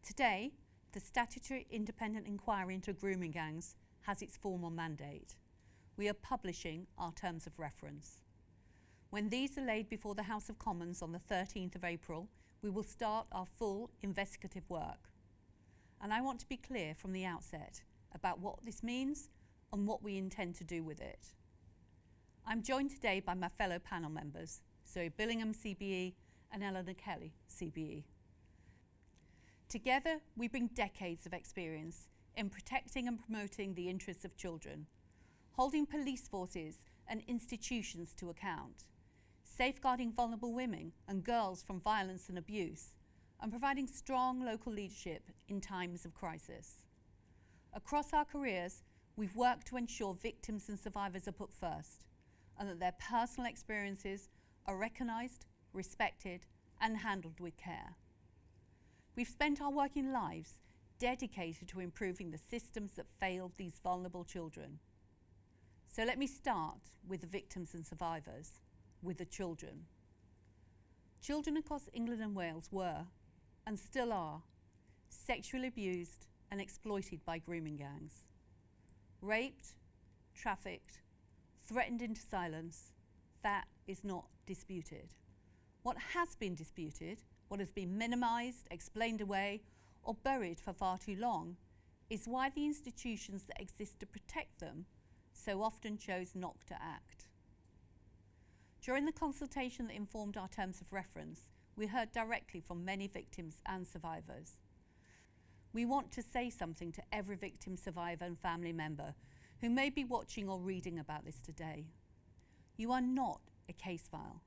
Today, the Statutory Independent Inquiry into Grooming Gangs has its formal mandate. We are publishing our terms of reference. When these are laid before the House of Commons on the 13th of April, we will start our full investigative work. And I want to be clear from the outset about what this means and what we intend to do with it. I'm joined today by my fellow panel members, Zoe Billingham, CBE, and Eleanor Kelly, CBE. Together, we bring decades of experience in protecting and promoting the interests of children, holding police forces and institutions to account, safeguarding vulnerable women and girls from violence and abuse, and providing strong local leadership in times of crisis. Across our careers, we've worked to ensure victims and survivors are put first, and that their personal experiences are recognised, respected, and handled with care. We've spent our working lives dedicated to improving the systems that failed these vulnerable children. So let me start with the victims and survivors, with the children. Children across England and Wales were, and still are, sexually abused and exploited by grooming gangs. Raped, trafficked, threatened into silence, that is not disputed. What has been disputed, what has been minimised, explained away, or buried for far too long, is why the institutions that exist to protect them so often chose not to act. During the consultation that informed our terms of reference, we heard directly from many victims and survivors. We want to say something to every victim, survivor, and family member who may be watching or reading about this today. You are not a case file.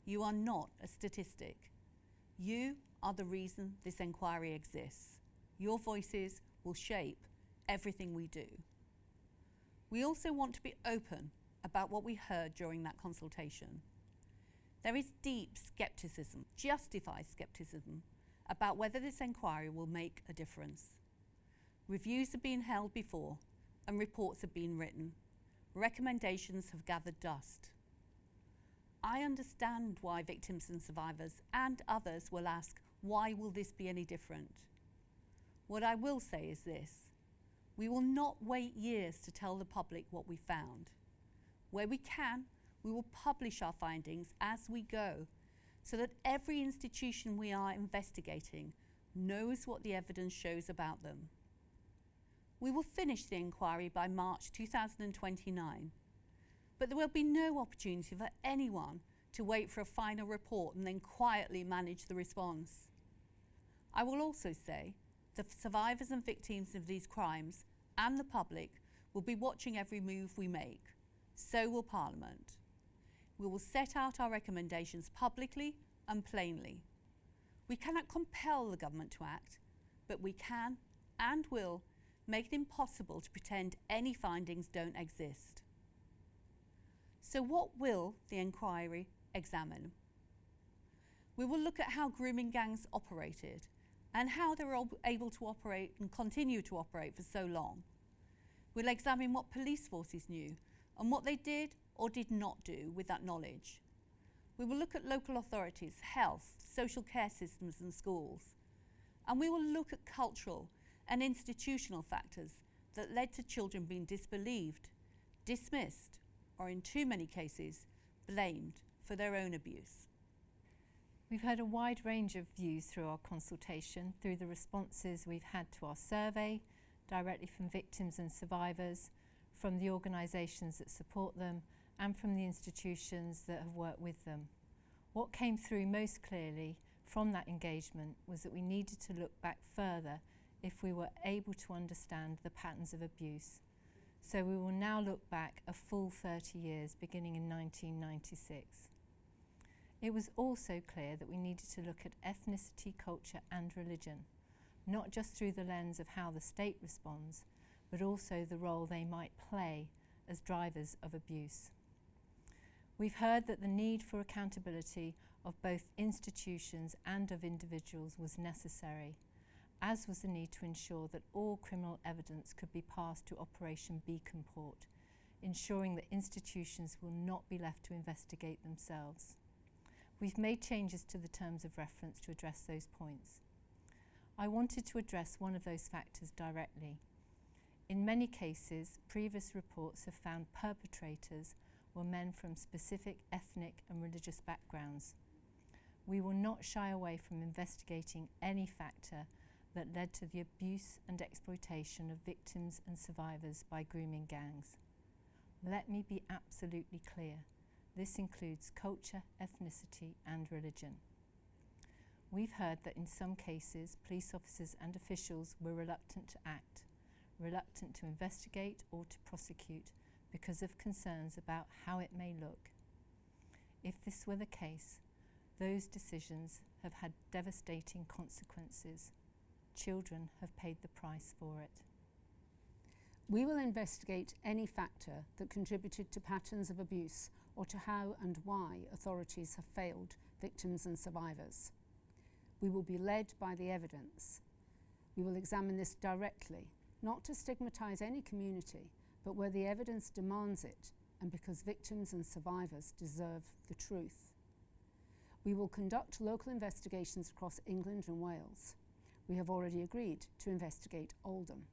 You are not a statistic. You are the reason this inquiry exists. Your voices will shape everything we do. We also want to be open about what we heard during that consultation. There is deep scepticism, justified scepticism, about whether this inquiry will make a difference. Reviews have been held before and reports have been written. Recommendations have gathered dust. I understand why victims and survivors and others will ask, why will this be any different? What I will say is this: we will not wait years to tell the public what we found. Where we can, we will publish our findings as we go, so that every institution we are investigating knows what the evidence shows about them. We will finish the inquiry by March 2029, but there will be no opportunity for anyone to wait for a final report and then quietly manage the response. I will also say the survivors and victims of these crimes and the public will be watching every move we make. So will Parliament. We will set out our recommendations publicly and plainly. We cannot compel the government to act, but we can and will make it impossible to pretend any findings don't exist. So what will the inquiry examine? We will look at how grooming gangs operated and how they were able to operate and continue to operate for so long. We'll examine what police forces knew and what they did or did not do with that knowledge. We will look at local authorities, health, social care systems and schools. And we will look at cultural and institutional factors that led to children being disbelieved, dismissed, or in too many cases, blamed for their own abuse. We've heard a wide range of views through our consultation, through the responses we've had to our survey, directly from victims and survivors, from the organisations that support them, and from the institutions that have worked with them. What came through most clearly from that engagement was that we needed to look back further if we were able to understand the patterns of abuse. So we will now look back a full 30 years, beginning in 1996. It was also clear that we needed to look at ethnicity, culture and religion, not just through the lens of how the state responds, but also the role they might play as drivers of abuse. We've heard that the need for accountability of both institutions and of individuals was necessary, as was the need to ensure that all criminal evidence could be passed to Operation Beacon Port, ensuring that institutions will not be left to investigate themselves. We've made changes to the terms of reference to address those points. I wanted to address one of those factors directly. In many cases, previous reports have found perpetrators were men from specific ethnic and religious backgrounds. We will not shy away from investigating any factor that led to the abuse and exploitation of victims and survivors by grooming gangs. Let me be absolutely clear. This includes culture, ethnicity, and religion. We've heard that in some cases, police officers and officials were reluctant to act, reluctant to investigate or to prosecute because of concerns about how it may look. If this were the case, those decisions have had devastating consequences. Children have paid the price for it. We will investigate any factor that contributed to patterns of abuse or to how and why authorities have failed victims and survivors. We will be led by the evidence. We will examine this directly, not to stigmatise any community, but where the evidence demands it and because victims and survivors deserve the truth. We will conduct local investigations across England and Wales. We have already agreed to investigate Oldham.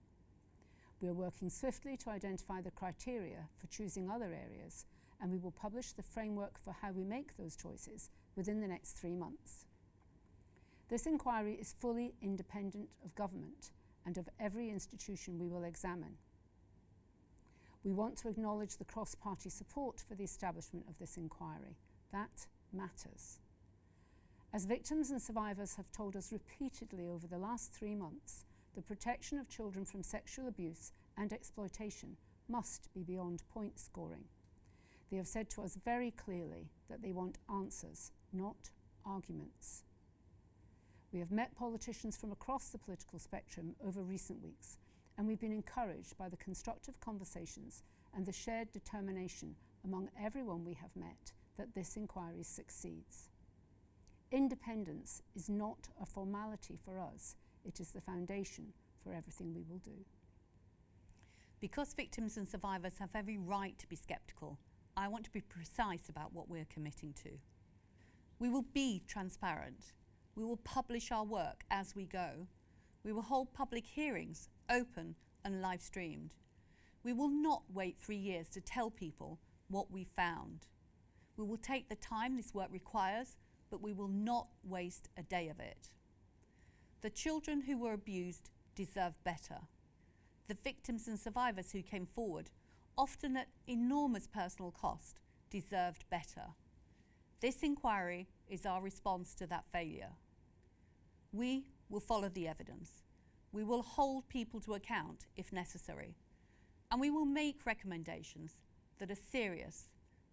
We are working swiftly to identify the criteria for choosing other areas, and we will publish the framework for how we make those choices within the next 3 months. This inquiry is fully independent of government and of every institution we will examine. We want to acknowledge the cross-party support for the establishment of this inquiry. That matters. As victims and survivors have told us repeatedly over the last 3 months, the protection of children from sexual abuse and exploitation must be beyond point scoring. They have said to us very clearly that they want answers, not arguments. We have met politicians from across the political spectrum over recent weeks, and we've been encouraged by the constructive conversations and the shared determination among everyone we have met that this inquiry succeeds. Independence is not a formality for us. It is the foundation for everything we will do. Because victims and survivors have every right to be sceptical, I want to be precise about what we're committing to. We will be transparent. We will publish our work as we go. We will hold public hearings, open and live streamed. We will not wait 3 years to tell people what we found. We will take the time this work requires, but we will not waste a day of it. The children who were abused deserve better. The victims and survivors who came forward, often at enormous personal cost, deserved better. This inquiry is our response to that failure. We will follow the evidence. We will hold people to account if necessary. And we will make recommendations that are serious,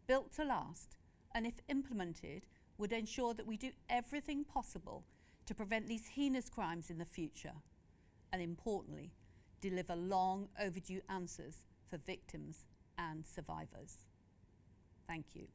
built to last, and if implemented, would ensure that we do everything possible to prevent these heinous crimes in the future, and importantly, deliver long overdue answers for victims and survivors. Thank you.